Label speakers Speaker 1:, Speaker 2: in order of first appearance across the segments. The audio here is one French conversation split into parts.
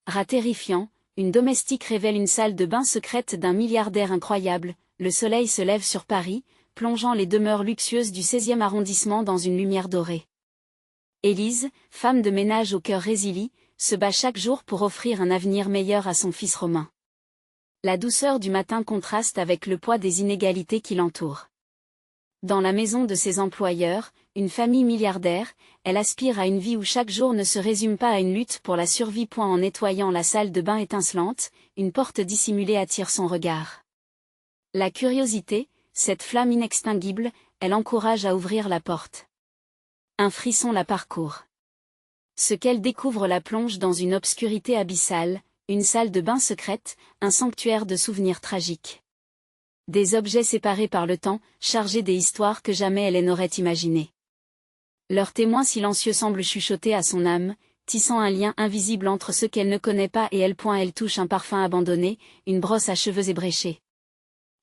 Speaker 1: Rat terrifiant, une domestique révèle une salle de bain secrète d'un milliardaire incroyable. Le soleil se lève sur Paris, plongeant les demeures luxueuses du 16e arrondissement dans une lumière dorée. Élise, femme de ménage au cœur résili, se bat chaque jour pour offrir un avenir meilleur à son fils Romain. La douceur du matin contraste avec le poids des inégalités qui l'entourent. Dans la maison de ses employeurs, une famille milliardaire, elle aspire à une vie où chaque jour ne se résume pas à une lutte pour la survie. En nettoyant la salle de bain étincelante, une porte dissimulée attire son regard. La curiosité, cette flamme inextinguible, elle encourage à ouvrir la porte. Un frisson la parcourt. Ce qu'elle découvre la plonge dans une obscurité abyssale, une salle de bain secrète, un sanctuaire de souvenirs tragiques. Des objets séparés par le temps, chargés des histoires que jamais elle n'aurait imaginées. Leur témoin silencieux semble chuchoter à son âme, tissant un lien invisible entre ceux qu'elle ne connaît pas et elle. Elle touche un parfum abandonné, une brosse à cheveux ébréchée.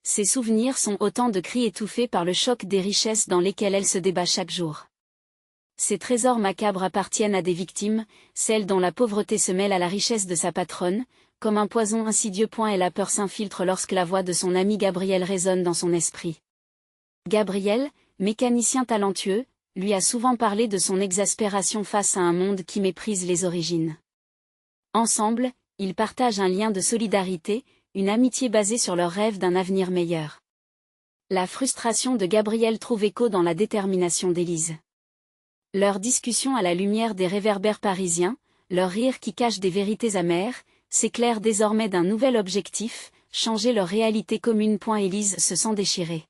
Speaker 1: Ces souvenirs sont autant de cris étouffés par le choc des richesses dans lesquelles elle se débat chaque jour. Ces trésors macabres appartiennent à des victimes, celles dont la pauvreté se mêle à la richesse de sa patronne, comme un poison insidieux. Et la peur s'infiltre lorsque la voix de son ami Gabriel résonne dans son esprit. Gabriel, mécanicien talentueux, lui a souvent parlé de son exaspération face à un monde qui méprise les origines. Ensemble, ils partagent un lien de solidarité, une amitié basée sur leur rêve d'un avenir meilleur. La frustration de Gabriel trouve écho dans la détermination d'Élise. Leur discussion à la lumière des réverbères parisiens, leur rire qui cache des vérités amères, s'éclairent désormais d'un nouvel objectif, changer leur réalité commune. Élise se sent déchirée.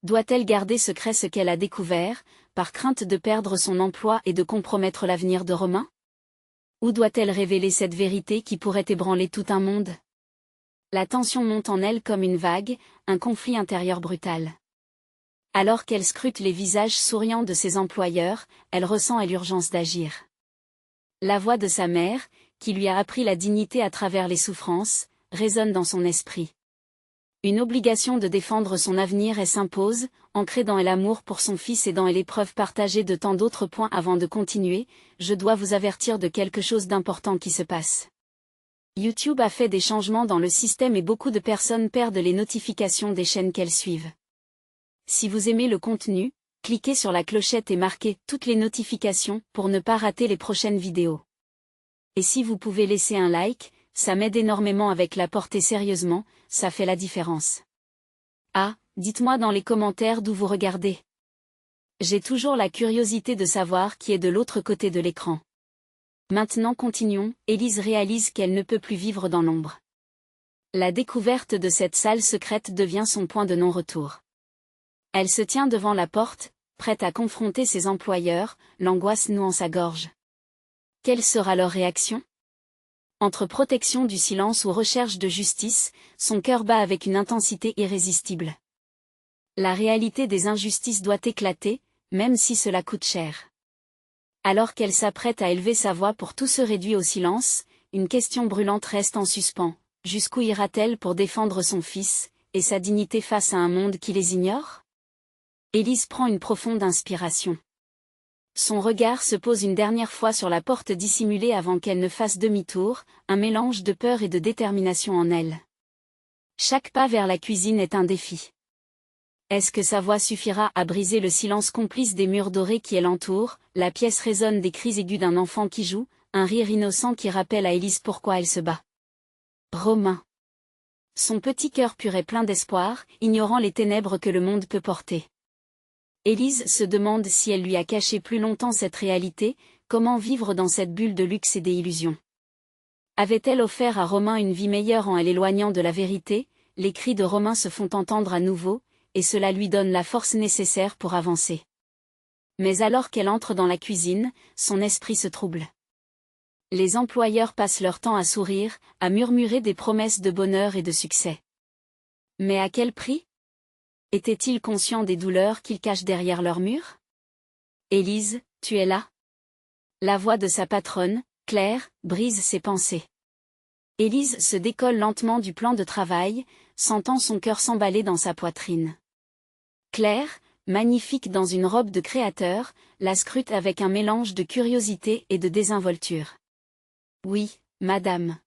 Speaker 1: Doit-elle garder secret ce qu'elle a découvert, par crainte de perdre son emploi et de compromettre l'avenir de Romain? Ou doit-elle révéler cette vérité qui pourrait ébranler tout un monde? La tension monte en elle comme une vague, un conflit intérieur brutal. Alors qu'elle scrute les visages souriants de ses employeurs, elle ressent l'urgence d'agir. La voix de sa mère, qui lui a appris la dignité à travers les souffrances, résonne dans son esprit. Une obligation de défendre son avenir s'impose, ancrée dans l'amour pour son fils et dans l'épreuve partagée de tant d'autres. Avant de continuer, je dois vous avertir de quelque chose d'important qui se passe. YouTube a fait des changements dans le système et beaucoup de personnes perdent les notifications des chaînes qu'elles suivent. Si vous aimez le contenu, cliquez sur la clochette et marquez toutes les notifications pour ne pas rater les prochaines vidéos. Et si vous pouvez laisser un like, ça m'aide énormément avec la portée. Sérieusement, ça fait la différence. Ah, dites-moi dans les commentaires d'où vous regardez. J'ai toujours la curiosité de savoir qui est de l'autre côté de l'écran. Maintenant continuons, Élise réalise qu'elle ne peut plus vivre dans l'ombre. La découverte de cette salle secrète devient son point de non-retour. Elle se tient devant la porte, prête à confronter ses employeurs, l'angoisse nouant sa gorge. Quelle sera leur réaction? Entre protection du silence ou recherche de justice, son cœur bat avec une intensité irrésistible. La réalité des injustices doit éclater, même si cela coûte cher. Alors qu'elle s'apprête à élever sa voix pour tout se réduire au silence, une question brûlante reste en suspens. Jusqu'où ira-t-elle pour défendre son fils, et sa dignité face à un monde qui les ignore? Élise prend une profonde inspiration. Son regard se pose une dernière fois sur la porte dissimulée avant qu'elle ne fasse demi-tour, un mélange de peur et de détermination en elle. Chaque pas vers la cuisine est un défi. Est-ce que sa voix suffira à briser le silence complice des murs dorés qui l'entourent? La pièce résonne des cris aigus d'un enfant qui joue, un rire innocent qui rappelle à Élise pourquoi elle se bat. Romain. Son petit cœur pur et plein d'espoir, ignorant les ténèbres que le monde peut porter. Élise se demande si elle lui a caché plus longtemps cette réalité, comment vivre dans cette bulle de luxe et des illusions. Avait-elle offert à Romain une vie meilleure en l'éloignant de la vérité? Les cris de Romain se font entendre à nouveau, et cela lui donne la force nécessaire pour avancer. Mais alors qu'elle entre dans la cuisine, son esprit se trouble. Les employeurs passent leur temps à sourire, à murmurer des promesses de bonheur et de succès. Mais à quel prix? Étaient-ils conscients des douleurs qu'ils cachent derrière leurs murs? Élise, tu es là? La voix de sa patronne, Claire, brise ses pensées. Élise se décolle lentement du plan de travail, sentant son cœur s'emballer dans sa poitrine. Claire, magnifique dans une robe de créateur, la scrute avec un mélange de curiosité et de désinvolture. Oui, Madame.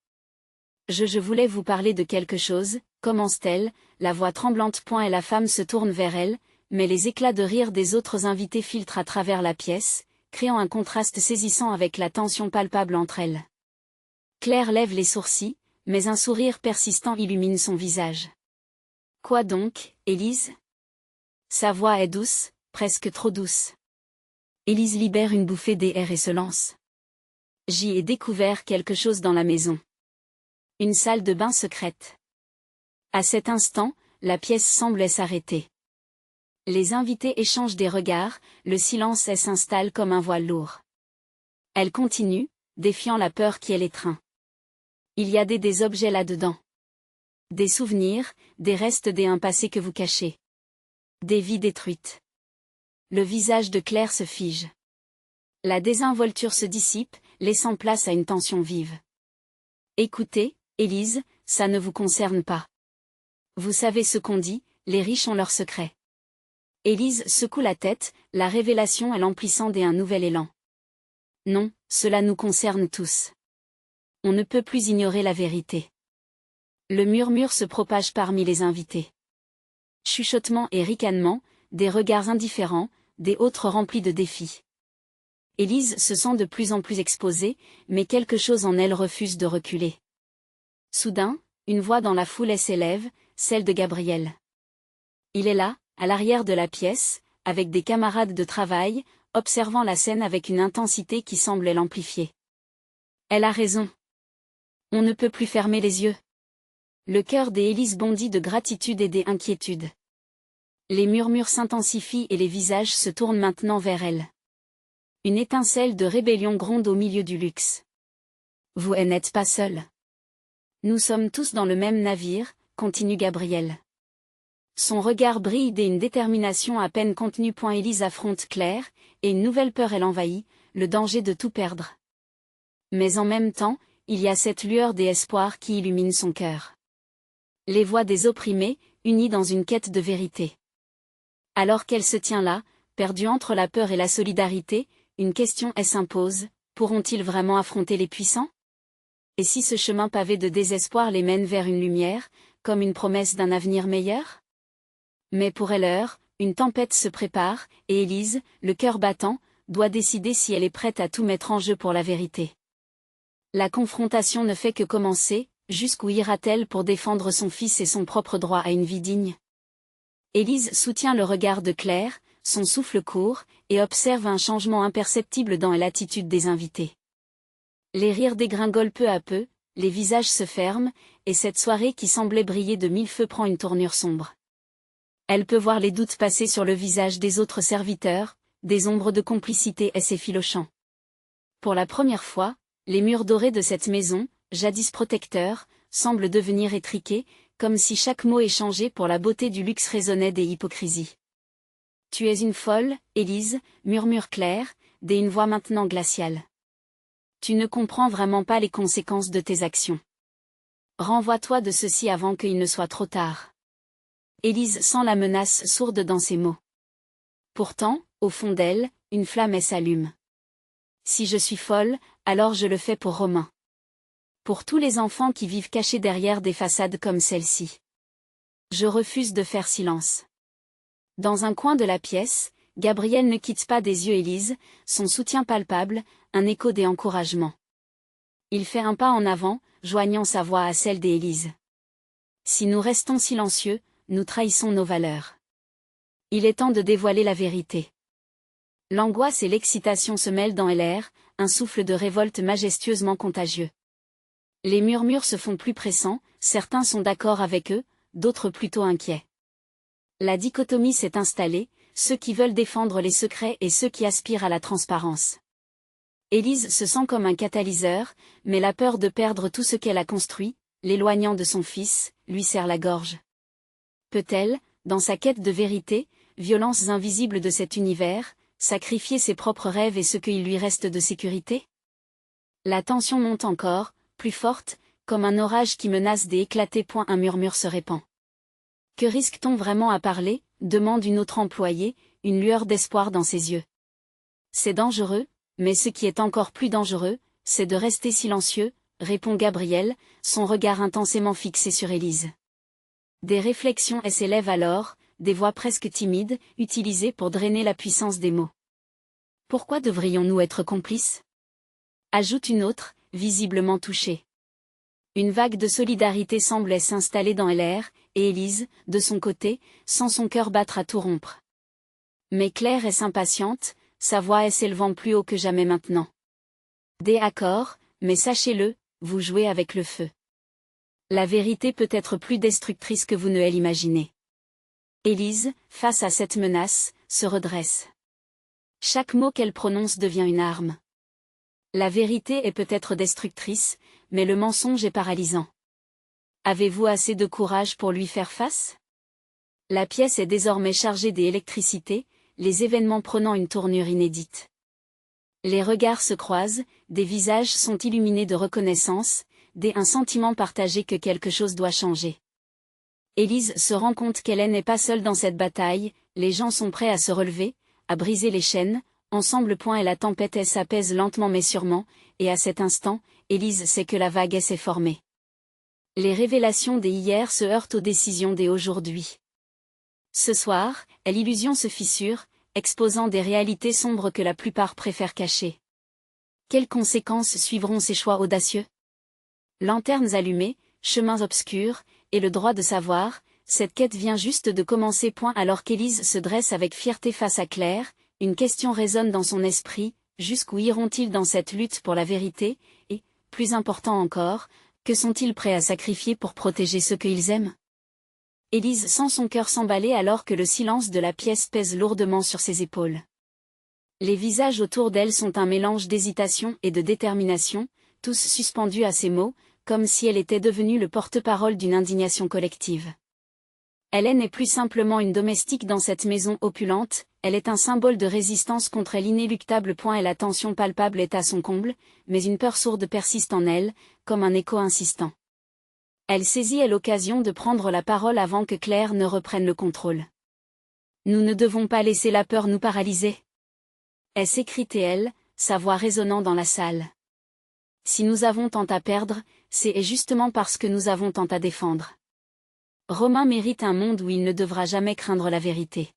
Speaker 1: Je voulais vous parler de quelque chose, commence-t-elle, la voix tremblante. Et la femme se tourne vers elle, mais les éclats de rire des autres invités filtrent à travers la pièce, créant un contraste saisissant avec la tension palpable entre elles. Claire lève les sourcils, mais un sourire persistant illumine son visage. Quoi donc, Élise? Sa voix est douce, presque trop douce. Élise libère une bouffée d'air et se lance. J'y ai découvert quelque chose dans la maison. Une salle de bain secrète. À cet instant, la pièce semblait s'arrêter. Les invités échangent des regards, le silence s'installe comme un voile lourd. Elle continue, défiant la peur qui l'étreint. Il y a des objets là-dedans. Des souvenirs, des restes d'un passé que vous cachez. Des vies détruites. Le visage de Claire se fige. La désinvolture se dissipe, laissant place à une tension vive. Écoutez, Élise, ça ne vous concerne pas. Vous savez ce qu'on dit, les riches ont leurs secrets. Élise secoue la tête, la révélation est l'emplissant d'un nouvel élan. Non, cela nous concerne tous. On ne peut plus ignorer la vérité. Le murmure se propage parmi les invités. Chuchotements et ricanements, des regards indifférents, des autres remplis de défis. Élise se sent de plus en plus exposée, mais quelque chose en elle refuse de reculer. Soudain, une voix dans la foule s'élève, celle de Gabriel. Il est là, à l'arrière de la pièce, avec des camarades de travail, observant la scène avec une intensité qui semble l'amplifier. Elle a raison. On ne peut plus fermer les yeux. Le cœur d'Élise bondit de gratitude et d'inquiétude. Les murmures s'intensifient et les visages se tournent maintenant vers elle. Une étincelle de rébellion gronde au milieu du luxe. Vous n'êtes pas seul. Nous sommes tous dans le même navire, continue Gabriel. Son regard brille d'une détermination à peine contenue. Élise affronte Claire, et une nouvelle peur l'envahit, le danger de tout perdre. Mais en même temps, il y a cette lueur d'espoir qui illumine son cœur. Les voix des opprimés, unies dans une quête de vérité. Alors qu'elle se tient là, perdue entre la peur et la solidarité, une question s'impose, pourront-ils vraiment affronter les puissants? Et si ce chemin pavé de désespoir les mène vers une lumière, comme une promesse d'un avenir meilleur? Mais pour elle, une tempête se prépare, et Élise, le cœur battant, doit décider si elle est prête à tout mettre en jeu pour la vérité. La confrontation ne fait que commencer, jusqu'où ira-t-elle pour défendre son fils et son propre droit à une vie digne? Élise soutient le regard de Claire, son souffle court, et observe un changement imperceptible dans l'attitude des invités. Les rires dégringolent peu à peu, les visages se ferment, et cette soirée qui semblait briller de mille feux prend une tournure sombre. Elle peut voir les doutes passer sur le visage des autres serviteurs, des ombres de complicité s'effilochant. Pour la première fois, les murs dorés de cette maison, jadis protecteurs, semblent devenir étriqués, comme si chaque mot échangé pour la beauté du luxe résonnait des hypocrisies. Tu es une folle, Élise, murmure Claire, d'une voix maintenant glaciale. Tu ne comprends vraiment pas les conséquences de tes actions. Renvoie-toi de ceci avant qu'il ne soit trop tard. Élise sent la menace sourde dans ses mots. Pourtant, au fond d'elle, une flamme s'allume. Si je suis folle, alors je le fais pour Romain. Pour tous les enfants qui vivent cachés derrière des façades comme celle-ci. Je refuse de faire silence. Dans un coin de la pièce, Gabriel ne quitte pas des yeux Élise, son soutien palpable, un écho des encouragements. Il fait un pas en avant, joignant sa voix à celle d'Élise. Si nous restons silencieux, nous trahissons nos valeurs. Il est temps de dévoiler la vérité. L'angoisse et l'excitation se mêlent dans l'air, un souffle de révolte majestueusement contagieux. Les murmures se font plus pressants, certains sont d'accord avec eux, d'autres plutôt inquiets. La dichotomie s'est installée, ceux qui veulent défendre les secrets et ceux qui aspirent à la transparence. Élise se sent comme un catalyseur, mais la peur de perdre tout ce qu'elle a construit, l'éloignant de son fils, lui serre la gorge. Peut-elle, dans sa quête de vérité, violences invisibles de cet univers, sacrifier ses propres rêves et ce qu'il lui reste de sécurité? La tension monte encore, plus forte, comme un orage qui menace d'éclater. Un murmure se répand. Que risque-t-on vraiment à parler? Demande une autre employée, une lueur d'espoir dans ses yeux. C'est dangereux, mais ce qui est encore plus dangereux, c'est de rester silencieux, répond Gabriel, son regard intensément fixé sur Élise. Des réflexions s'élèvent alors, des voix presque timides, utilisées pour drainer la puissance des mots. Pourquoi devrions-nous être complices? Ajoute une autre, visiblement touchée. Une vague de solidarité semblait s'installer dans l'air, et Élise, de son côté, sent son cœur battre à tout rompre. Mais Claire est impatiente, sa voix est s'élevant plus haut que jamais maintenant. D'accord, mais sachez-le, vous jouez avec le feu. La vérité peut être plus destructrice que vous ne l'imaginez. Élise, face à cette menace, se redresse. Chaque mot qu'elle prononce devient une arme. La vérité est peut-être destructrice, mais le mensonge est paralysant. Avez-vous assez de courage pour lui faire face? La pièce est désormais chargée d'électricité, les événements prenant une tournure inédite. Les regards se croisent, des visages sont illuminés de reconnaissance, un sentiment partagé que quelque chose doit changer. Élise se rend compte qu'elle n'est pas seule dans cette bataille, les gens sont prêts à se relever, à briser les chaînes, ensemble point et la tempête s'apaise lentement mais sûrement, et à cet instant, Élise sait que la vague s'est formée. Les révélations des hier se heurtent aux décisions des aujourd'hui. Ce soir, l'illusion se fissure, exposant des réalités sombres que la plupart préfèrent cacher. Quelles conséquences suivront ces choix audacieux? Lanternes allumées, chemins obscurs, et le droit de savoir, cette quête vient juste de commencer. Alors qu'Élise se dresse avec fierté face à Claire, une question résonne dans son esprit, jusqu'où iront-ils dans cette lutte pour la vérité, et, plus important encore, que sont-ils prêts à sacrifier pour protéger ceux qu'ils aiment? Élise sent son cœur s'emballer alors que le silence de la pièce pèse lourdement sur ses épaules. Les visages autour d'elle sont un mélange d'hésitation et de détermination, tous suspendus à ces mots, comme si elle était devenue le porte-parole d'une indignation collective. Elle n'est plus simplement une domestique dans cette maison opulente, elle est un symbole de résistance contre l'inéluctable et la tension palpable est à son comble, mais une peur sourde persiste en elle, comme un écho insistant. Elle saisit l'occasion de prendre la parole avant que Claire ne reprenne le contrôle. Nous ne devons pas laisser la peur nous paralyser. S'écrie-t-elle, sa voix résonnant dans la salle. Si nous avons tant à perdre, c'est justement parce que nous avons tant à défendre. Romain mérite un monde où il ne devra jamais craindre la vérité.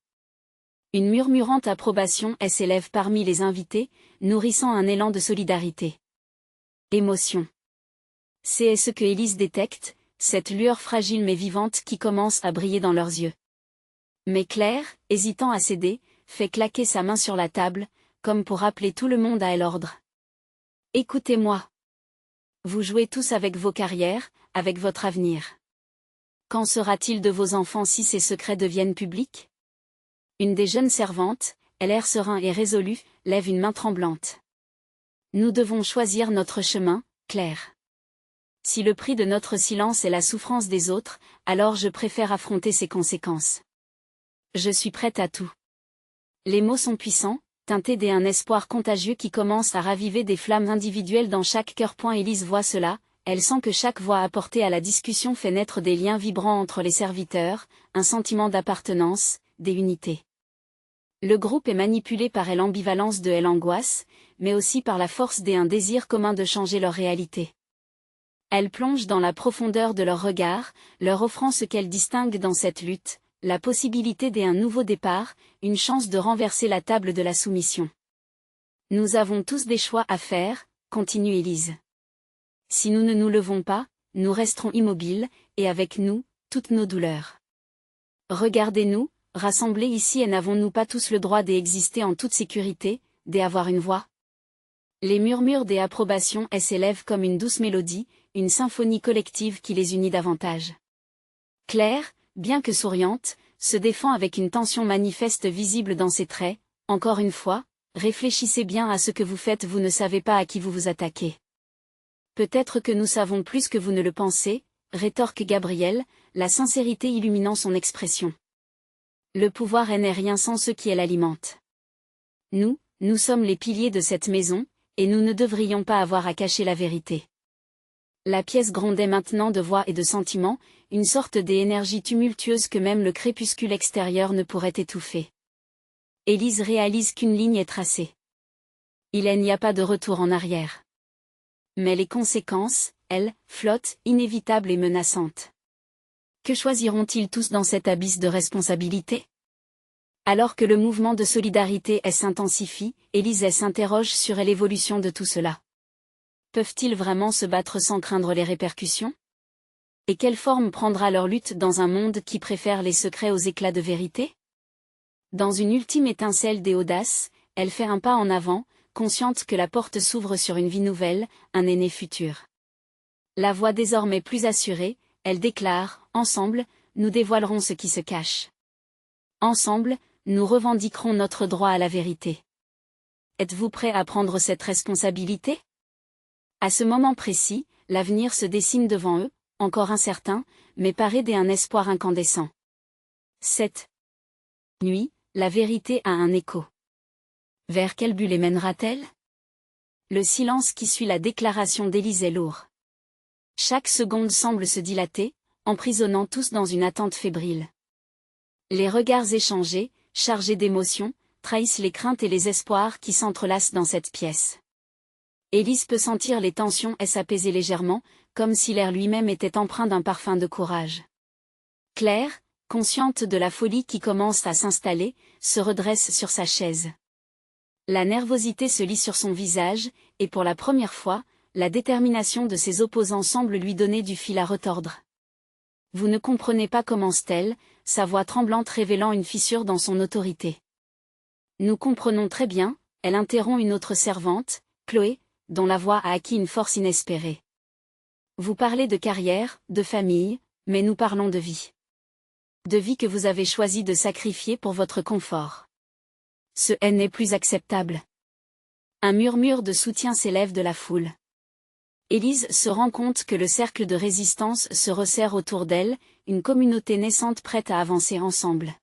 Speaker 1: Une murmurante approbation s'élève parmi les invités, nourrissant un élan de solidarité. Émotion. C'est ce que Élise détecte, cette lueur fragile mais vivante qui commence à briller dans leurs yeux. Mais Claire, hésitant à céder, fait claquer sa main sur la table, comme pour rappeler tout le monde à l'ordre. Écoutez-moi. Vous jouez tous avec vos carrières, avec votre avenir. Qu'en sera-t-il de vos enfants si ces secrets deviennent publics? Une des jeunes servantes, l'air serein et résolu, lève une main tremblante. Nous devons choisir notre chemin, Claire. Si le prix de notre silence est la souffrance des autres, alors je préfère affronter ses conséquences. Je suis prête à tout. Les mots sont puissants, teintés d'un espoir contagieux qui commence à raviver des flammes individuelles dans chaque cœur. Élise voit cela, elle sent que chaque voix apportée à la discussion fait naître des liens vibrants entre les serviteurs, un sentiment d'appartenance, d'unité. Le groupe est manipulé par l'ambivalence de l'angoisse, mais aussi par la force d'un désir commun de changer leur réalité. Elle plonge dans la profondeur de leur regard, leur offrant ce qu'elle distingue dans cette lutte, la possibilité d'un nouveau départ, une chance de renverser la table de la soumission. Nous avons tous des choix à faire, continue Élise. Si nous ne nous levons pas, nous resterons immobiles, et avec nous, toutes nos douleurs. Regardez-nous, rassemblés ici, et n'avons-nous pas tous le droit d'exister en toute sécurité, d'avoir une voix? Les murmures des approbations s'élèvent comme une douce mélodie, une symphonie collective qui les unit davantage. Claire, bien que souriante, se défend avec une tension manifeste visible dans ses traits. Encore une fois, réfléchissez bien à ce que vous faites, vous ne savez pas à qui vous vous attaquez. Peut-être que nous savons plus que vous ne le pensez, rétorque Gabriel, la sincérité illuminant son expression. Le pouvoir n'est rien sans ceux qui l'alimentent. Nous sommes les piliers de cette maison, et nous ne devrions pas avoir à cacher la vérité. La pièce grondait maintenant de voix et de sentiments, une sorte d'énergie tumultueuse que même le crépuscule extérieur ne pourrait étouffer. Élise réalise qu'une ligne est tracée. Il n'y a pas de retour en arrière. Mais les conséquences, elles, flottent, inévitables et menaçantes. Que choisiront-ils tous dans cet abysse de responsabilité? Alors que le mouvement de solidarité s'intensifie, Élise s'interroge sur l'évolution de tout cela. Peuvent-ils vraiment se battre sans craindre les répercussions? Et quelle forme prendra leur lutte dans un monde qui préfère les secrets aux éclats de vérité? Dans une ultime étincelle d'audace, elle fait un pas en avant, consciente que la porte s'ouvre sur une vie nouvelle, un aîné futur. La voix désormais plus assurée, elle déclare, « Ensemble, nous dévoilerons ce qui se cache. Ensemble, nous revendiquerons notre droit à la vérité. » Êtes-vous prêt à prendre cette responsabilité? À ce moment précis, l'avenir se dessine devant eux, encore incertain, mais paré d'un espoir incandescent. Cette nuit, la vérité a un écho. Vers quel but les mènera-t-elle? Le silence qui suit la déclaration d'Élise est lourd. Chaque seconde semble se dilater, emprisonnant tous dans une attente fébrile. Les regards échangés, chargés d'émotions, trahissent les craintes et les espoirs qui s'entrelacent dans cette pièce. Élise peut sentir les tensions s'apaiser légèrement, comme si l'air lui-même était empreint d'un parfum de courage. Claire, consciente de la folie qui commence à s'installer, se redresse sur sa chaise. La nervosité se lit sur son visage, et pour la première fois, la détermination de ses opposants semble lui donner du fil à retordre. « Vous ne comprenez pas » commence-t-elle, sa voix tremblante révélant une fissure dans son autorité. « Nous comprenons très bien », elle interrompt une autre servante, Chloé, dont la voix a acquis une force inespérée. « Vous parlez de carrière, de famille, mais nous parlons de vie. De vie que vous avez choisi de sacrifier pour votre confort. Ce n'est plus acceptable. » Un murmure de soutien s'élève de la foule. Élise se rend compte que le cercle de résistance se resserre autour d'elle, une communauté naissante prête à avancer ensemble.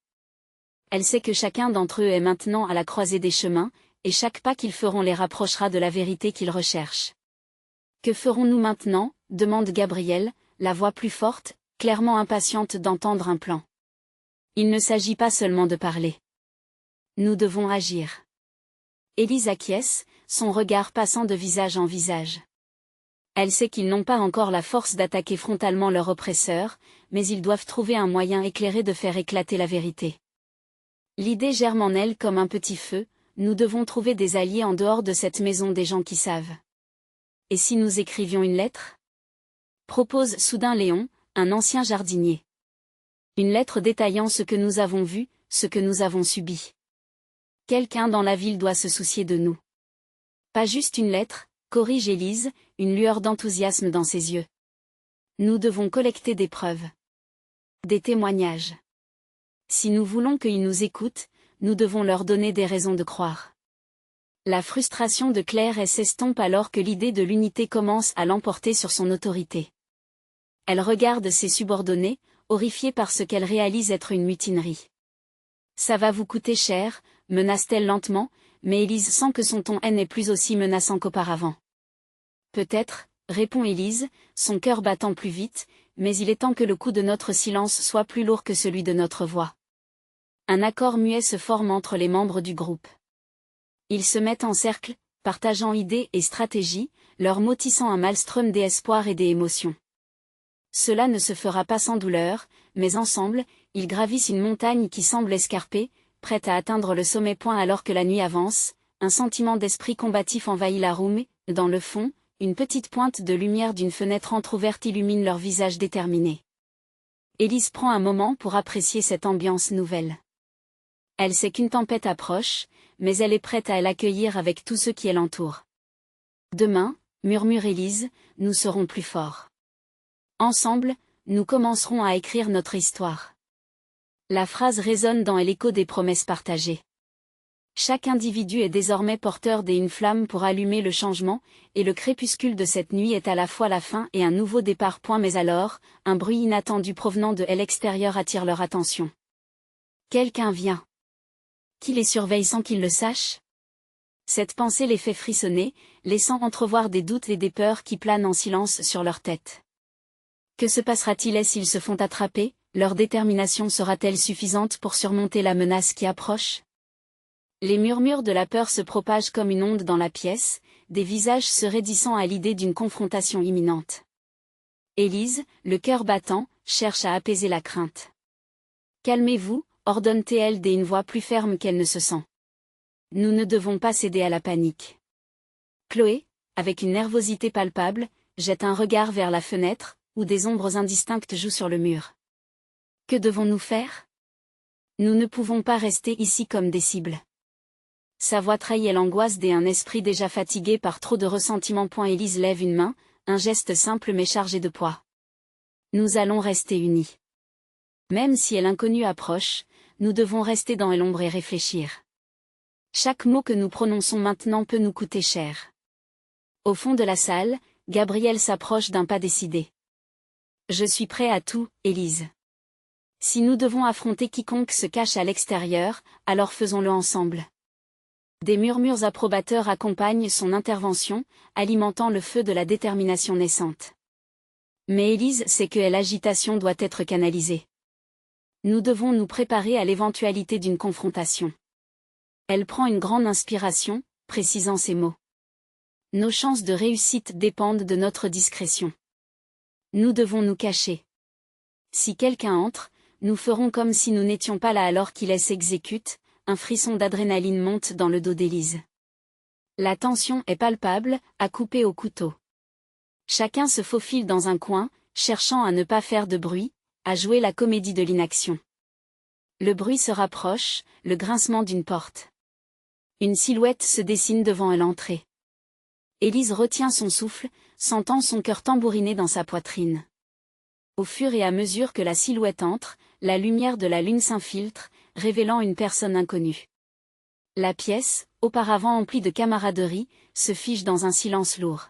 Speaker 1: Elle sait que chacun d'entre eux est maintenant à la croisée des chemins, et chaque pas qu'ils feront les rapprochera de la vérité qu'ils recherchent. « Que ferons-nous maintenant ?» demande Gabrielle, la voix plus forte, clairement impatiente d'entendre un plan. Il ne s'agit pas seulement de parler. Nous devons agir. Élise acquiesce, son regard passant de visage en visage. Elle sait qu'ils n'ont pas encore la force d'attaquer frontalement leur oppresseur, mais ils doivent trouver un moyen éclairé de faire éclater la vérité. L'idée germe en elle comme un petit feu, nous devons trouver des alliés en dehors de cette maison des gens qui savent. Et si nous écrivions une lettre? Propose soudain Léon, un ancien jardinier. Une lettre détaillant ce que nous avons vu, ce que nous avons subi. Quelqu'un dans la ville doit se soucier de nous. Pas juste une lettre, corrige Élise, une lueur d'enthousiasme dans ses yeux. Nous devons collecter des preuves. Des témoignages. Si nous voulons qu'ils nous écoutent, nous devons leur donner des raisons de croire. La frustration de Claire s'estompe alors que l'idée de l'unité commence à l'emporter sur son autorité. Elle regarde ses subordonnés, horrifiée par ce qu'elle réalise être une mutinerie. « Ça va vous coûter cher », menace-t-elle lentement, mais Élise sent que son ton n'est plus aussi menaçant qu'auparavant. « Peut-être », répond Élise, son cœur battant plus vite, mais il est temps que le coup de notre silence soit plus lourd que celui de notre voix. Un accord muet se forme entre les membres du groupe. Ils se mettent en cercle, partageant idées et stratégies, leur mots tissant un maelstrom d'espoir et d'émotions. Cela ne se fera pas sans douleur, mais ensemble, ils gravissent une montagne qui semble escarpée, prête à atteindre le sommet point alors que la nuit avance, un sentiment d'esprit combatif envahit la room, et, dans le fond, une petite pointe de lumière d'une fenêtre entr'ouverte illumine leur visage déterminé. Élise prend un moment pour apprécier cette ambiance nouvelle. Elle sait qu'une tempête approche, mais elle est prête à l'accueillir avec tous ceux qui l'entourent. Demain, murmure Élise, nous serons plus forts. Ensemble, nous commencerons à écrire notre histoire. La phrase résonne dans l'écho des promesses partagées. Chaque individu est désormais porteur d'une flamme pour allumer le changement, et le crépuscule de cette nuit est à la fois la fin et un nouveau départ. Mais alors, un bruit inattendu provenant de l'extérieur attire leur attention. Quelqu'un vient. Qui les surveille sans qu'ils le sachent? Cette pensée les fait frissonner, laissant entrevoir des doutes et des peurs qui planent en silence sur leur tête. Que se passera-t-il s'ils se font attraper? Leur détermination sera-t-elle suffisante pour surmonter la menace qui approche? Les murmures de la peur se propagent comme une onde dans la pièce, des visages se raidissant à l'idée d'une confrontation imminente. Élise, le cœur battant, cherche à apaiser la crainte. « Calmez-vous » ordonne-t-elle d'une voix plus ferme qu'elle ne se sent. Nous ne devons pas céder à la panique. Chloé, avec une nervosité palpable, jette un regard vers la fenêtre, où des ombres indistinctes jouent sur le mur. Que devons-nous faire? Nous ne pouvons pas rester ici comme des cibles. Sa voix trahit l'angoisse d'un esprit déjà fatigué par trop de ressentiment. Élise lève une main, un geste simple mais chargé de poids. Nous allons rester unis. Même si l'inconnu approche, nous devons rester dans l'ombre et réfléchir. Chaque mot que nous prononçons maintenant peut nous coûter cher. Au fond de la salle, Gabriel s'approche d'un pas décidé. Je suis prêt à tout, Élise. Si nous devons affronter quiconque se cache à l'extérieur, alors faisons-le ensemble. Des murmures approbateurs accompagnent son intervention, alimentant le feu de la détermination naissante. Mais Élise sait que l'agitation doit être canalisée. Nous devons nous préparer à l'éventualité d'une confrontation. Elle prend une grande inspiration, précisant ces mots. Nos chances de réussite dépendent de notre discrétion. Nous devons nous cacher. Si quelqu'un entre, nous ferons comme si nous n'étions pas là alors qu'il s'exécute. Un frisson d'adrénaline monte dans le dos d'Élise. La tension est palpable, à couper au couteau. Chacun se faufile dans un coin, cherchant à ne pas faire de bruit, à jouer la comédie de l'inaction. Le bruit se rapproche, le grincement d'une porte. Une silhouette se dessine devant l'entrée. Élise retient son souffle, sentant son cœur tambouriner dans sa poitrine. Au fur et à mesure que la silhouette entre, la lumière de la lune s'infiltre, révélant une personne inconnue. La pièce, auparavant emplie de camaraderie, se fige dans un silence lourd.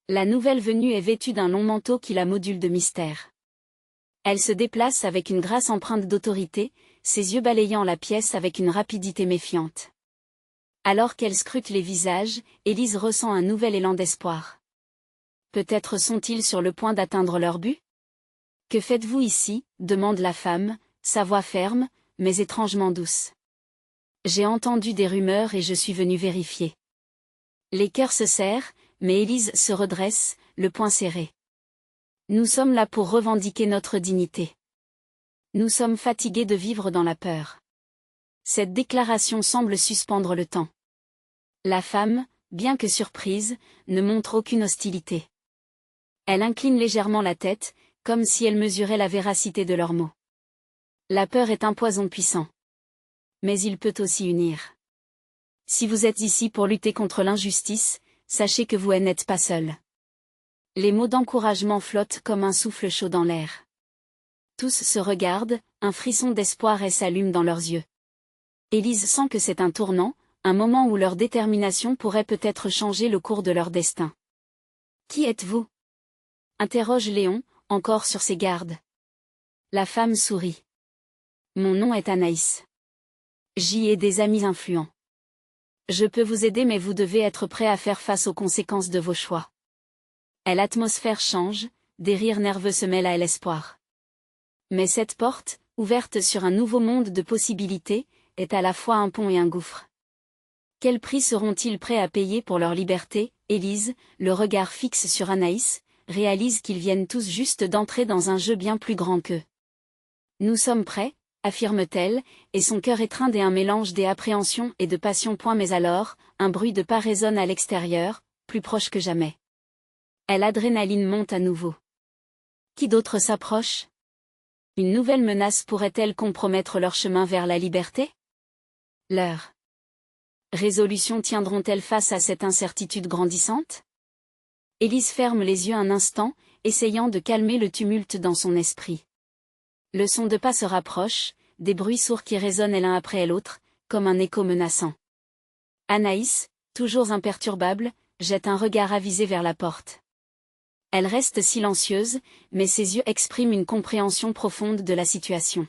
Speaker 1: La nouvelle venue est vêtue d'un long manteau qui la module de mystère. Elle se déplace avec une grâce empreinte d'autorité, ses yeux balayant la pièce avec une rapidité méfiante. Alors qu'elle scrute les visages, Élise ressent un nouvel élan d'espoir. Peut-être sont-ils sur le point d'atteindre leur but? Que faites-vous ici? Demande la femme, sa voix ferme, mais étrangement douce. J'ai entendu des rumeurs et je suis venue vérifier. Les cœurs se serrent, mais Élise se redresse, le poing serré. Nous sommes là pour revendiquer notre dignité. Nous sommes fatigués de vivre dans la peur. Cette déclaration semble suspendre le temps. La femme, bien que surprise, ne montre aucune hostilité. Elle incline légèrement la tête, comme si elle mesurait la véracité de leurs mots. La peur est un poison puissant. Mais il peut aussi unir. Si vous êtes ici pour lutter contre l'injustice, sachez que vous n'êtes pas seul. Les mots d'encouragement flottent comme un souffle chaud dans l'air. Tous se regardent, un frisson d'espoir s'allume dans leurs yeux. Élise sent que c'est un tournant, un moment où leur détermination pourrait peut-être changer le cours de leur destin. Qui êtes-vous? Interroge Léon, encore sur ses gardes. La femme sourit. Mon nom est Anaïs. J'y ai des amis influents. Je peux vous aider mais vous devez être prêt à faire face aux conséquences de vos choix. L'atmosphère change, des rires nerveux se mêlent à l'espoir. Mais cette porte, ouverte sur un nouveau monde de possibilités, est à la fois un pont et un gouffre. Quel prix seront-ils prêts à payer pour leur liberté? Élise, le regard fixe sur Anaïs, réalise qu'ils viennent tous juste d'entrer dans un jeu bien plus grand qu'eux. Nous sommes prêts, affirme-t-elle, et son cœur étreint un mélange d'appréhension et de passion. Mais alors, un bruit de pas résonne à l'extérieur, plus proche que jamais. L'adrénaline monte à nouveau. Qui d'autre s'approche? Une nouvelle menace pourrait-elle compromettre leur chemin vers la liberté? Leurs résolutions tiendront-elles face à cette incertitude grandissante? Élise ferme les yeux un instant, essayant de calmer le tumulte dans son esprit. Le son de pas se rapproche, des bruits sourds qui résonnent l'un après l'autre, comme un écho menaçant. Anaïs, toujours imperturbable, jette un regard avisé vers la porte. Elle reste silencieuse, mais ses yeux expriment une compréhension profonde de la situation.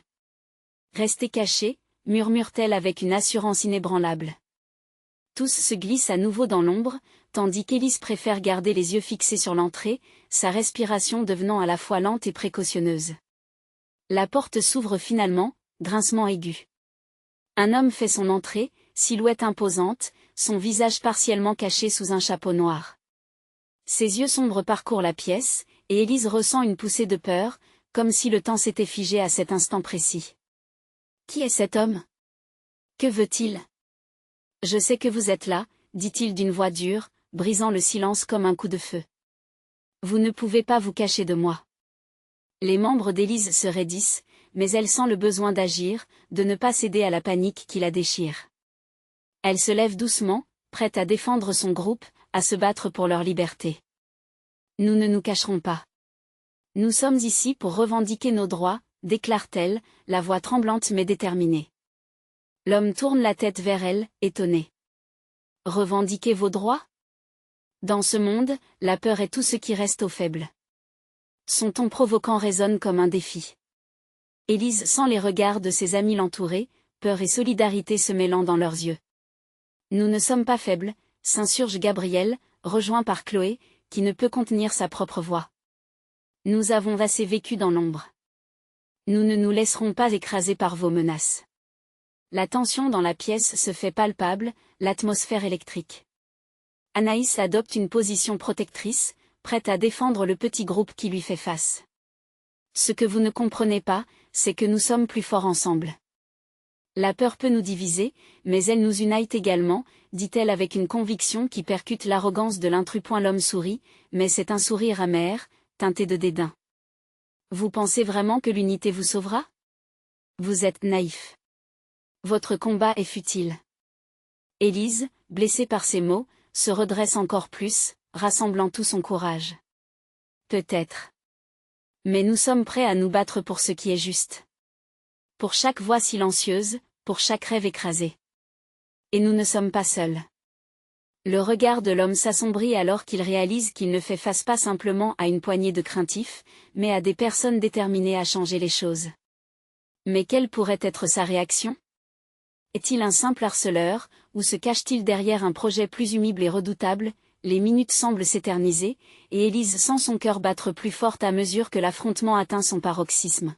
Speaker 1: Restez cachés, murmure-t-elle avec une assurance inébranlable. Tous se glissent à nouveau dans l'ombre, tandis qu'Élise préfère garder les yeux fixés sur l'entrée, sa respiration devenant à la fois lente et précautionneuse. La porte s'ouvre finalement, grincement aigu. Un homme fait son entrée, silhouette imposante, son visage partiellement caché sous un chapeau noir. Ses yeux sombres parcourent la pièce, et Élise ressent une poussée de peur, comme si le temps s'était figé à cet instant précis. Qui est cet homme? Que veut-il? Je sais que vous êtes là, dit-il d'une voix dure, brisant le silence comme un coup de feu. Vous ne pouvez pas vous cacher de moi. Les membres d'Élise se raidissent, mais elle sent le besoin d'agir, de ne pas céder à la panique qui la déchire. Elle se lève doucement, prête à défendre son groupe, à se battre pour leur liberté. Nous ne nous cacherons pas. Nous sommes ici pour revendiquer nos droits, déclare-t-elle, la voix tremblante mais déterminée. L'homme tourne la tête vers elle, étonné. Revendiquer vos droits? Dans ce monde, la peur est tout ce qui reste aux faibles. Son ton provoquant résonne comme un défi. Élise sent les regards de ses amis l'entourer, peur et solidarité se mêlant dans leurs yeux. Nous ne sommes pas faibles, s'insurge Gabriel, rejoint par Chloé, qui ne peut contenir sa propre voix. Nous avons assez vécu dans l'ombre. Nous ne nous laisserons pas écraser par vos menaces. La tension dans la pièce se fait palpable, l'atmosphère électrique. Anaïs adopte une position protectrice, prête à défendre le petit groupe qui lui fait face. Ce que vous ne comprenez pas, c'est que nous sommes plus forts ensemble. La peur peut nous diviser, mais elle nous unite également, dit-elle avec une conviction qui percute l'arrogance de l'intrus. L'homme sourit, mais c'est un sourire amer, teinté de dédain. Vous pensez vraiment que l'unité vous sauvera? Vous êtes naïf. Votre combat est futile. Élise, blessée par ces mots, se redresse encore plus, rassemblant tout son courage. Peut-être. Mais nous sommes prêts à nous battre pour ce qui est juste. Pour chaque voix silencieuse, pour chaque rêve écrasé. Et nous ne sommes pas seuls. Le regard de l'homme s'assombrit alors qu'il réalise qu'il ne fait face pas simplement à une poignée de craintifs, mais à des personnes déterminées à changer les choses. Mais quelle pourrait être sa réaction? Est-il un simple harceleur, ou se cache-t-il derrière un projet plus humble et redoutable? Les minutes semblent s'éterniser, et Élise sent son cœur battre plus fort à mesure que l'affrontement atteint son paroxysme.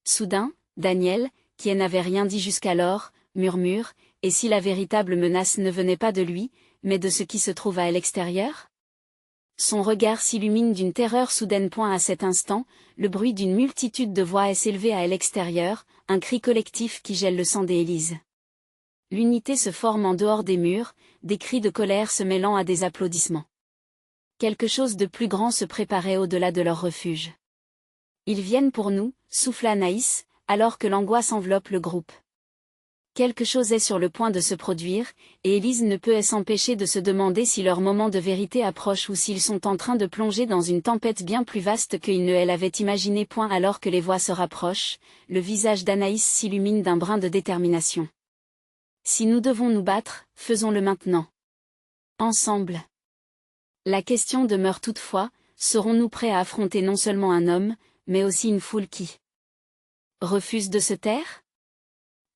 Speaker 1: Soudain, Daniel, qui n'avait rien dit jusqu'alors, murmure, et si la véritable menace ne venait pas de lui, mais de ce qui se trouve à l'extérieur? Son regard s'illumine d'une terreur soudaine. À cet instant, le bruit d'une multitude de voix s'élevait à l'extérieur, un cri collectif qui gèle le sang d'Élise. L'unité se forme en dehors des murs, des cris de colère se mêlant à des applaudissements. Quelque chose de plus grand se préparait au-delà de leur refuge. Ils viennent pour nous, souffla Anaïs, alors que l'angoisse enveloppe le groupe. Quelque chose est sur le point de se produire, et Élise ne peut s'empêcher de se demander si leur moment de vérité approche ou s'ils sont en train de plonger dans une tempête bien plus vaste qu'ils ne l'avaient imaginé. Alors que les voix se rapprochent, le visage d'Anaïs s'illumine d'un brin de détermination. Si nous devons nous battre, faisons-le maintenant. Ensemble. La question demeure toutefois, serons-nous prêts à affronter non seulement un homme, mais aussi une foule qui refuse de se taire?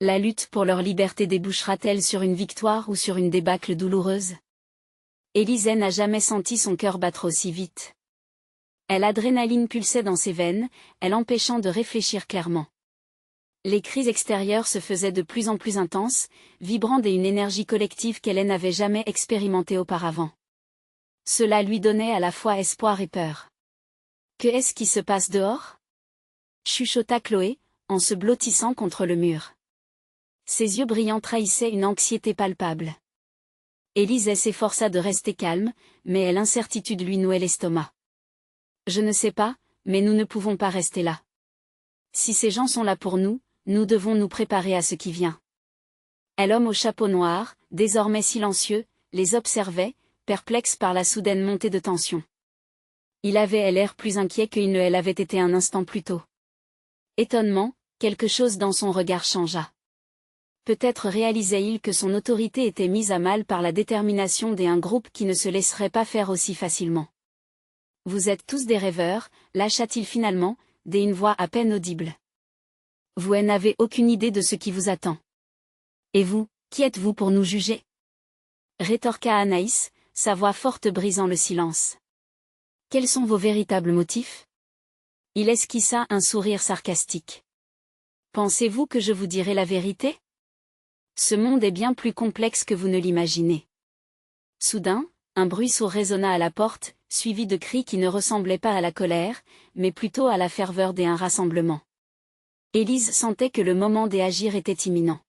Speaker 1: La lutte pour leur liberté débouchera-t-elle sur une victoire ou sur une débâcle douloureuse? Élise n'a jamais senti son cœur battre aussi vite. L'adrénaline pulsait dans ses veines, elle empêchant de réfléchir clairement. Les cris extérieurs se faisaient de plus en plus intenses, vibrant d'une énergie collective qu'elle n'avait jamais expérimentée auparavant. Cela lui donnait à la fois espoir et peur. Que est-ce qui se passe dehors? Chuchota Chloé, en se blottissant contre le mur. Ses yeux brillants trahissaient une anxiété palpable. Élise s'efforça de rester calme, mais l'incertitude lui nouait l'estomac. Je ne sais pas, mais nous ne pouvons pas rester là. Si ces gens sont là pour nous, nous devons nous préparer à ce qui vient. L'homme au chapeau noir, désormais silencieux, les observait, perplexe par la soudaine montée de tension. Il avait l'air plus inquiet qu'il ne l'avait été un instant plus tôt. Étonnement, quelque chose dans son regard changea. Peut-être réalisait-il que son autorité était mise à mal par la détermination d'un groupe qui ne se laisserait pas faire aussi facilement. Vous êtes tous des rêveurs, lâcha-t-il finalement, d'une voix à peine audible. Vous n'avez aucune idée de ce qui vous attend. Et vous, qui êtes-vous pour nous juger? Rétorqua Anaïs, sa voix forte brisant le silence. Quels sont vos véritables motifs? Il esquissa un sourire sarcastique. Pensez-vous que je vous dirai la vérité? Ce monde est bien plus complexe que vous ne l'imaginez. Soudain, un bruit sourd résonna à la porte, suivi de cris qui ne ressemblaient pas à la colère, mais plutôt à la ferveur d'un rassemblement. Élise sentait que le moment d'agir était imminent.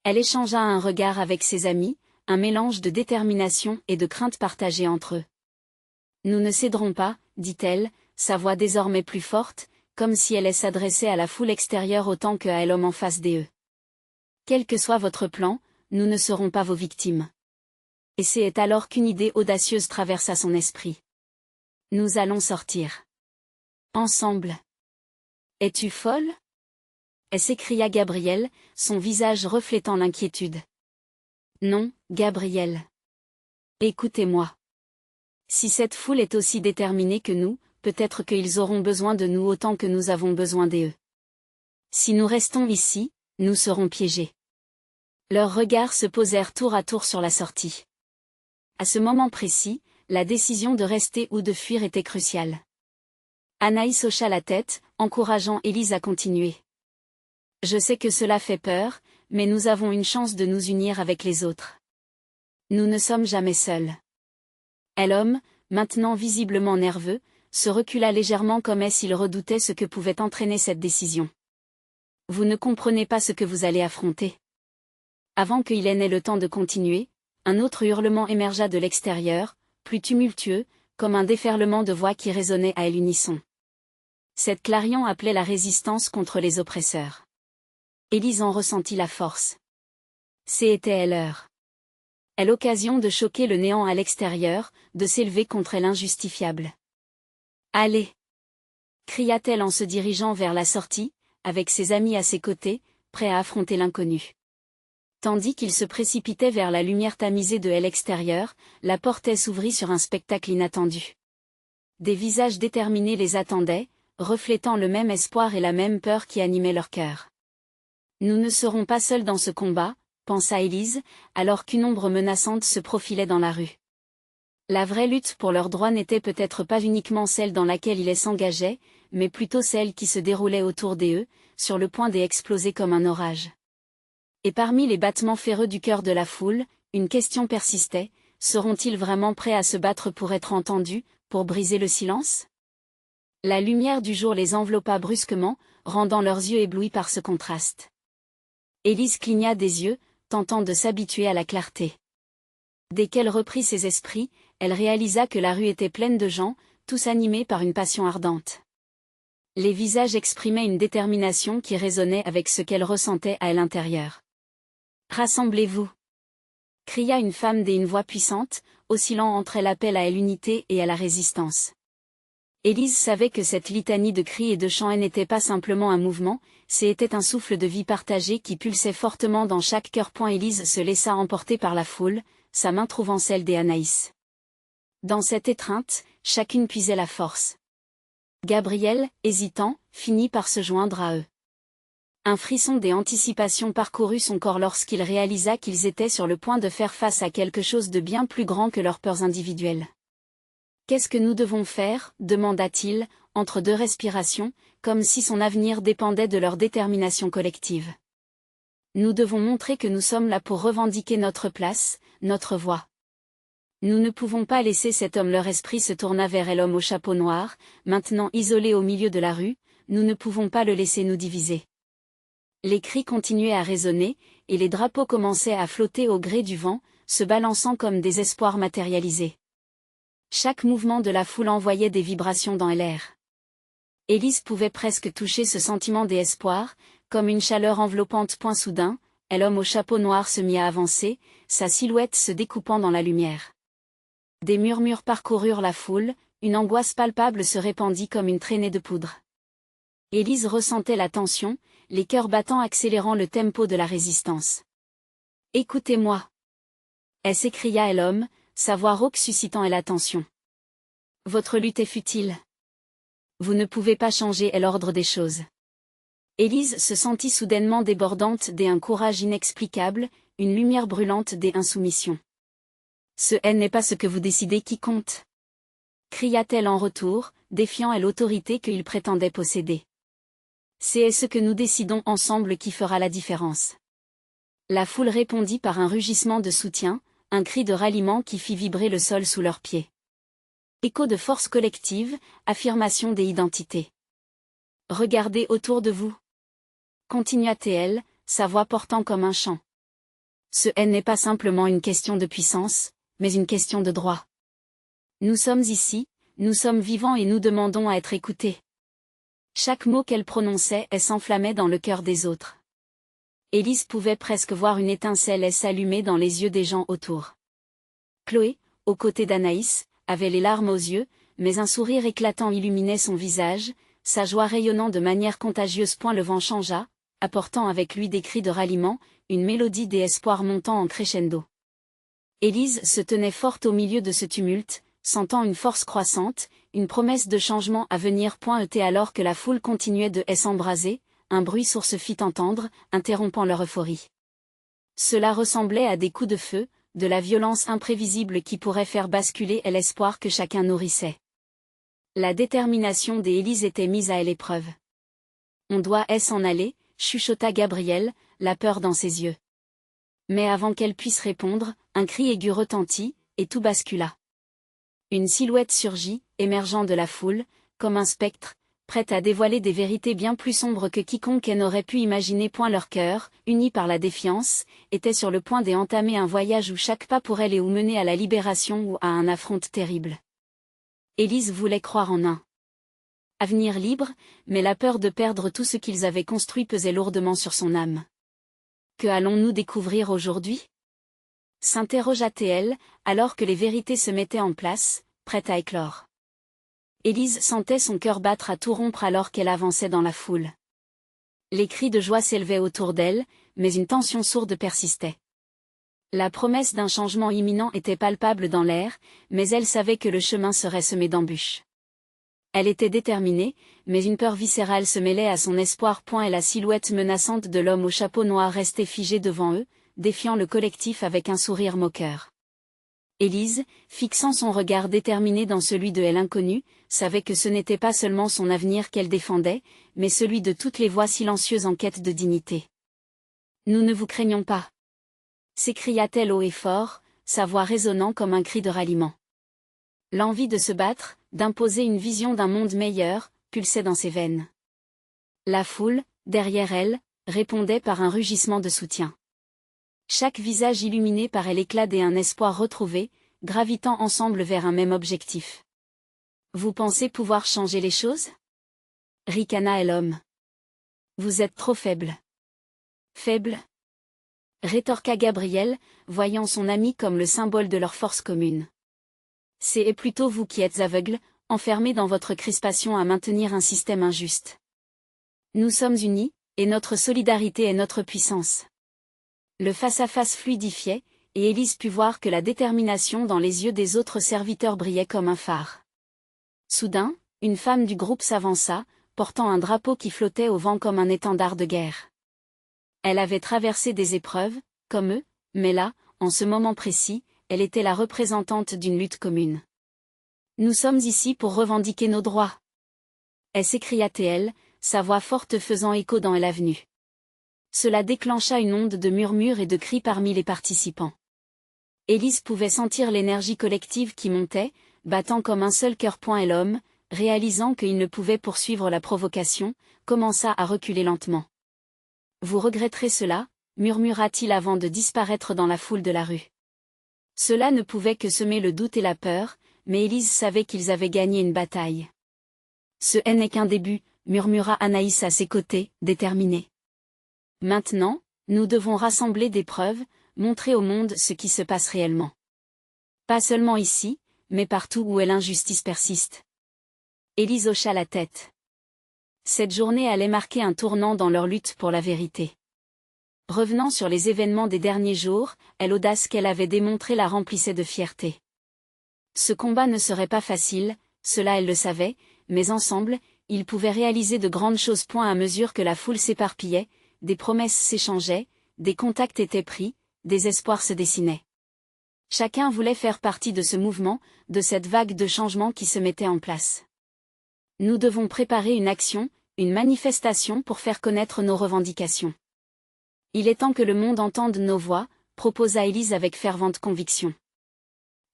Speaker 1: Elle échangea un regard avec ses amis, un mélange de détermination et de crainte partagée entre eux. « Nous ne céderons pas, dit-elle, sa voix désormais plus forte, comme si elle s'adressait à la foule extérieure autant qu'à l'homme en face d'eux. Quel que soit votre plan, nous ne serons pas vos victimes. Et c'est alors qu'une idée audacieuse traversa son esprit. Nous allons sortir. Ensemble. Es-tu folle? S'écria Gabriel, son visage reflétant l'inquiétude. Non, Gabriel. Écoutez-moi. Si cette foule est aussi déterminée que nous, peut-être qu'ils auront besoin de nous autant que nous avons besoin d'eux. Si nous restons ici, nous serons piégés. Leurs regards se posèrent tour à tour sur la sortie. À ce moment précis, la décision de rester ou de fuir était cruciale. Anaïs hocha la tête, encourageant Élise à continuer. Je sais que cela fait peur, mais nous avons une chance de nous unir avec les autres. Nous ne sommes jamais seuls. L'homme, maintenant visiblement nerveux, se recula légèrement comme s'il redoutait ce que pouvait entraîner cette décision. Vous ne comprenez pas ce que vous allez affronter. Avant qu'il n'ait le temps de continuer, un autre hurlement émergea de l'extérieur, plus tumultueux, comme un déferlement de voix qui résonnait à l'unisson. Cette clarion appelait la résistance contre les oppresseurs. Élise en ressentit la force. C'était l'heure. L'occasion de choquer le néant à l'extérieur, de s'élever contre l'injustifiable. Allez! Cria-t-elle en se dirigeant vers la sortie, avec ses amis à ses côtés, prêts à affronter l'inconnu. Tandis qu'il se précipitait vers la lumière tamisée de l'extérieur, la porte s'ouvrit sur un spectacle inattendu. Des visages déterminés les attendaient, reflétant le même espoir et la même peur qui animaient leur cœur. Nous ne serons pas seuls dans ce combat, pensa Élise, alors qu'une ombre menaçante se profilait dans la rue. La vraie lutte pour leurs droits n'était peut-être pas uniquement celle dans laquelle ils s'engageaient, mais plutôt celle qui se déroulait autour d'eux, sur le point d'exploser comme un orage. Et parmi les battements féreux du cœur de la foule, une question persistait, seront-ils vraiment prêts à se battre pour être entendus, pour briser le silence? La lumière du jour les enveloppa brusquement, rendant leurs yeux éblouis par ce contraste. Élise cligna des yeux, tentant de s'habituer à la clarté. Dès qu'elle reprit ses esprits, elle réalisa que la rue était pleine de gens, tous animés par une passion ardente. Les visages exprimaient une détermination qui résonnait avec ce qu'elle ressentait à l'intérieur. « Rassemblez-vous » cria une femme d'une voix puissante, oscillant entre l'appel à l'unité et à la résistance. Élise savait que cette litanie de cris et de chants n'était pas simplement un mouvement, c'était un souffle de vie partagé qui pulsait fortement dans chaque cœur. Élise se laissa emporter par la foule, sa main trouvant celle d'Anaïs. Dans cette étreinte, chacune puisait la force. Gabriel, hésitant, finit par se joindre à eux. Un frisson d'anticipation parcourut son corps lorsqu'il réalisa qu'ils étaient sur le point de faire face à quelque chose de bien plus grand que leurs peurs individuelles. « Qu'est-ce que nous devons faire » demanda-t-il, entre deux respirations, comme si son avenir dépendait de leur détermination collective. « Nous devons montrer que nous sommes là pour revendiquer notre place, notre voix. Nous ne pouvons pas laisser cet homme. » Leur esprit se tourna vers l'homme au chapeau noir, maintenant isolé au milieu de la rue, nous ne pouvons pas le laisser nous diviser. Les cris continuaient à résonner, et les drapeaux commençaient à flotter au gré du vent, se balançant comme des espoirs matérialisés. Chaque mouvement de la foule envoyait des vibrations dans l'air. Élise pouvait presque toucher ce sentiment d'espoir, comme une chaleur enveloppante. Soudain, l'homme au chapeau noir se mit à avancer, sa silhouette se découpant dans la lumière. Des murmures parcoururent la foule, une angoisse palpable se répandit comme une traînée de poudre. Élise ressentait la tension, les cœurs battants accélérant le tempo de la résistance. « Écoutez-moi » s'écria l'homme, sa voix rauque suscitant l'attention. « Votre lutte est futile. Vous ne pouvez pas changer l'ordre des choses. » Élise se sentit soudainement débordante d'un courage inexplicable, une lumière brûlante d'insoumission. « Ce n'est pas ce que vous décidez qui compte » cria-t-elle en retour, défiant l'autorité qu'il prétendait posséder. « C'est ce que nous décidons ensemble qui fera la différence. » La foule répondit par un rugissement de soutien, un cri de ralliement qui fit vibrer le sol sous leurs pieds. Écho de force collective, affirmation des identités. Regardez autour de vous. Continua-t-elle, sa voix portant comme un chant. Ce N n'est pas simplement une question de puissance, mais une question de droit. Nous sommes ici, nous sommes vivants et nous demandons à être écoutés. Chaque mot qu'elle prononçait s'enflammait dans le cœur des autres. Élise pouvait presque voir une étincelle s'allumer dans les yeux des gens autour. Chloé, aux côtés d'Anaïs, avait les larmes aux yeux, mais un sourire éclatant illuminait son visage, sa joie rayonnant de manière contagieuse. Le vent changea, apportant avec lui des cris de ralliement, une mélodie d'espoir montant en crescendo. Élise se tenait forte au milieu de ce tumulte, sentant une force croissante, une promesse de changement à venir. Alors que la foule continuait de s'embraser, un bruit sourd se fit entendre, interrompant leur euphorie. Cela ressemblait à des coups de feu, de la violence imprévisible qui pourrait faire basculer l'espoir que chacun nourrissait. La détermination d'Élise était mise à l'épreuve. On doit s'en aller, chuchota Gabriel, la peur dans ses yeux. Mais avant qu'elle puisse répondre, un cri aigu retentit, et tout bascula. Une silhouette surgit, émergeant de la foule, comme un spectre, prête à dévoiler des vérités bien plus sombres que quiconque n'aurait pu imaginer. Leur cœur, uni par la défiance, était sur le point d'entamer un voyage où chaque pas pourrait les mener à la libération ou à un affront terrible. Élise voulait croire en un avenir libre, mais la peur de perdre tout ce qu'ils avaient construit pesait lourdement sur son âme. Que allons-nous découvrir aujourd'hui ? S'interrogea-t-elle, alors que les vérités se mettaient en place, prêtes à éclore. Élise sentait son cœur battre à tout rompre alors qu'elle avançait dans la foule. Les cris de joie s'élevaient autour d'elle, mais une tension sourde persistait. La promesse d'un changement imminent était palpable dans l'air, mais elle savait que le chemin serait semé d'embûches. Elle était déterminée, mais une peur viscérale se mêlait à son espoir. Et la silhouette menaçante de l'homme au chapeau noir restait figée devant eux, défiant le collectif avec un sourire moqueur. Élise, fixant son regard déterminé dans celui de l'inconnu, savait que ce n'était pas seulement son avenir qu'elle défendait, mais celui de toutes les voix silencieuses en quête de dignité. « Nous ne vous craignons pas !» s'écria-t-elle haut et fort, sa voix résonnant comme un cri de ralliement. L'envie de se battre, d'imposer une vision d'un monde meilleur, pulsait dans ses veines. La foule, derrière elle, répondait par un rugissement de soutien. Chaque visage illuminé par l'éclat d'un espoir retrouvé, gravitant ensemble vers un même objectif. « Vous pensez pouvoir changer les choses ?» ricana l'homme. « Vous êtes trop faible. »« Faible ?» rétorqua Gabriel, voyant son ami comme le symbole de leur force commune. « C'est plutôt vous qui êtes aveugle, enfermé dans votre crispation à maintenir un système injuste. Nous sommes unis, et notre solidarité est notre puissance. » Le face-à-face fluidifiait, et Élise put voir que la détermination dans les yeux des autres serviteurs brillait comme un phare. Soudain, une femme du groupe s'avança, portant un drapeau qui flottait au vent comme un étendard de guerre. Elle avait traversé des épreuves, comme eux, mais là, en ce moment précis, elle était la représentante d'une lutte commune. « Nous sommes ici pour revendiquer nos droits. » s'écria-t-elle, sa voix forte faisant écho dans l'avenue. Cela déclencha une onde de murmures et de cris parmi les participants. Élise pouvait sentir l'énergie collective qui montait, battant comme un seul cœur. Et l'homme, réalisant qu'il ne pouvait poursuivre la provocation, commença à reculer lentement. « Vous regretterez cela » murmura-t-il avant de disparaître dans la foule de la rue. Cela ne pouvait que semer le doute et la peur, mais Élise savait qu'ils avaient gagné une bataille. « Ce n'est qu'un début » murmura Anaïs à ses côtés, déterminée. Maintenant, nous devons rassembler des preuves, montrer au monde ce qui se passe réellement. Pas seulement ici, mais partout où l'injustice persiste. Élise hocha la tête. Cette journée allait marquer un tournant dans leur lutte pour la vérité. Revenant sur les événements des derniers jours, l'audace qu'elle avait démontrée la remplissait de fierté. Ce combat ne serait pas facile, cela elle le savait, mais ensemble, ils pouvaient réaliser de grandes choses. À mesure que la foule s'éparpillait, des promesses s'échangeaient, des contacts étaient pris, des espoirs se dessinaient. Chacun voulait faire partie de ce mouvement, de cette vague de changement qui se mettait en place. Nous devons préparer une action, une manifestation pour faire connaître nos revendications. Il est temps que le monde entende nos voix, proposa Élise avec fervente conviction.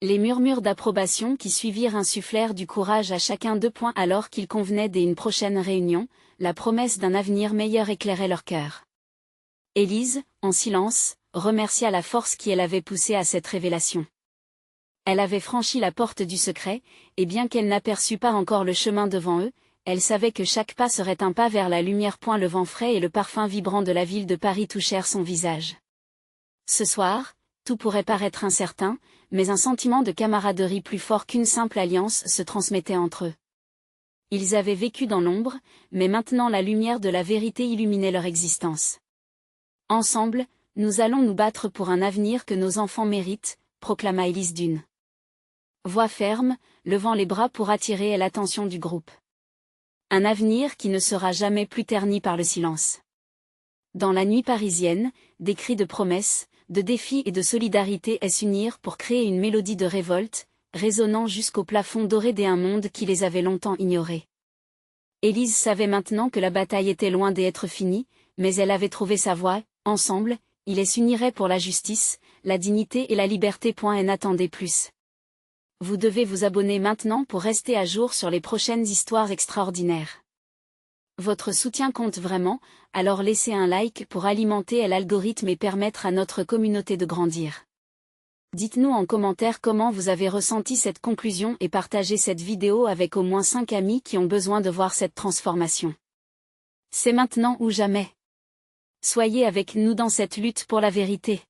Speaker 1: Les murmures d'approbation qui suivirent insufflèrent du courage à chacun d'eux. Alors qu'il convenait d'une prochaine réunion, la promesse d'un avenir meilleur éclairait leur cœur. Élise, en silence, remercia la force qui l'avait poussée à cette révélation. Elle avait franchi la porte du secret, et bien qu'elle n'aperçût pas encore le chemin devant eux, elle savait que chaque pas serait un pas vers la lumière. Le vent frais et le parfum vibrant de la ville de Paris touchèrent son visage. Ce soir, tout pourrait paraître incertain, mais un sentiment de camaraderie plus fort qu'une simple alliance se transmettait entre eux. Ils avaient vécu dans l'ombre, mais maintenant la lumière de la vérité illuminait leur existence. Ensemble, nous allons nous battre pour un avenir que nos enfants méritent, proclama Élise d'une voix ferme, levant les bras pour attirer l'attention du groupe. Un avenir qui ne sera jamais plus terni par le silence. Dans la nuit parisienne, des cris de promesses, de défis et de solidarité s'unirent pour créer une mélodie de révolte, résonnant jusqu'au plafond doré d'un monde qui les avait longtemps ignorés. Élise savait maintenant que la bataille était loin d'être finie, mais elle avait trouvé sa voie. Ensemble, ils s'uniraient pour la justice, la dignité et la liberté. Elle n'attendait plus. Vous devez vous abonner maintenant pour rester à jour sur les prochaines histoires extraordinaires. Votre soutien compte vraiment, alors laissez un like pour alimenter l'algorithme et permettre à notre communauté de grandir. Dites-nous en commentaire comment vous avez ressenti cette conclusion et partagez cette vidéo avec au moins 5 amis qui ont besoin de voir cette transformation. C'est maintenant ou jamais. Soyez avec nous dans cette lutte pour la vérité.